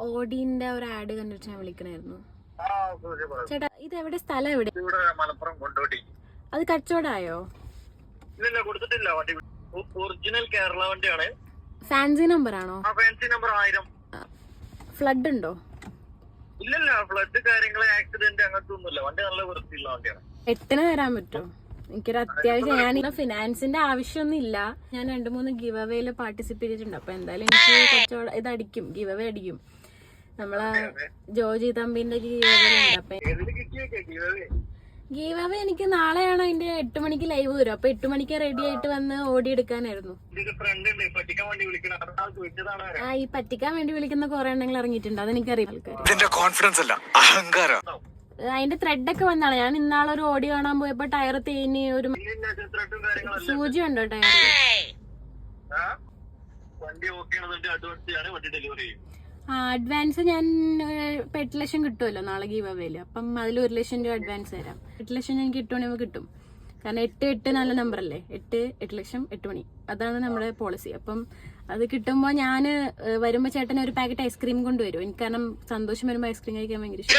ഓഡിന്റെ ഒരു ആഡ് കണ്ടിട്ട് ഞാൻ വിളിക്കണായിരുന്നു. ചേട്ടാ ഇത് എവിടെ, സ്ഥലം എവിടെ? മലപ്പുറം കൊണ്ടോട്ടി. അത് കച്ചവടമായോ? ഇല്ല, കൊടുത്തിട്ടില്ല. വണ്ടി ഒറിജിനൽ കേരള വണ്ടിയാണ്. ഫാൻസി നമ്പർ ആണോ? Fancy number 1000. ഫ്ലഡ് ഉണ്ടോ? ഇല്ലല്ല, ഫ്ലഡ് കാര്യങ്ങള് ആക്സിഡന്റ് അങ്ങനത്തെ ഒന്നുമില്ല. വണ്ടി നല്ല വൃത്തിയുള്ള വണ്ടിയാണ്. 8-ന് തരാൻ പറ്റുമോ? എനിക്കൊരു അത്യാവശ്യം, ഞാൻ ഫിനാൻസിന്റെ ആവശ്യമൊന്നും ഇല്ല. ഞാൻ 2-3 ഗിവ് അവേയില് പാർട്ടിസിപ്പേറ്റ് ചെയ്തിട്ടുണ്ട്. അപ്പൊ എന്തായാലും എനിക്ക് കച്ചവടം ഇത് അടിക്കും, ഗിവ് അവേ അടിക്കും. നമ്മളെ ജോജി തമ്പിന്റെ ഗിവ് അവേ ഉണ്ട്. അപ്പൊ ഗീവ് അവേ എനിക്ക് നാളെയാണ് അതിന്റെ 8 മണിക്ക് ലൈവ് വരും. അപ്പൊ 8 മണിക്ക് റെഡി ആയിട്ട് വന്ന് ഓടി എടുക്കാനായിരുന്നു. ഈ പറ്റിക്കാൻ വേണ്ടി വിളിക്കുന്ന കുറെ എണ്ണങ്ങൾ ഇറങ്ങിയിട്ടുണ്ട്, അതെനിക്കറിയാം. ആൾക്കാർ അതിന്റെ ത്രെഡ് ഒക്കെ വന്നാണ്. ഞാൻ ഇന്നാളൊരു ഓടി കാണാൻ പോയപ്പോ ടയർ തേഞ്ഞ് ഒരു സൂചി ഉണ്ടോ ടയർ? അഡ്വാൻസ് ഞാൻ 8 ലക്ഷം കിട്ടുമല്ലോ നാളെ ഗീവ് അവേയില്. അപ്പം അതിൽ 1 ലക്ഷം രൂപ അഡ്വാൻസ് തരാം. 8 ലക്ഷം ഞാൻ കിട്ടുവാണെങ്കിൽ കിട്ടും. കാരണം 8 നല്ല നമ്പർ അല്ലേ. 8 ലക്ഷം 8 മണി, അതാണ് നമ്മുടെ പോളിസി. അപ്പം അത് കിട്ടുമ്പോൾ ഞാൻ വരുമ്പോൾ ചേട്ടന് ഒരു പാക്കറ്റ് ഐസ്ക്രീം കൊണ്ടുവരും. എനിക്ക് കാരണം സന്തോഷം വരുമ്പോൾ ഐസ്ക്രീം കഴിക്കാൻ ഭയങ്കര ഇഷ്ടം.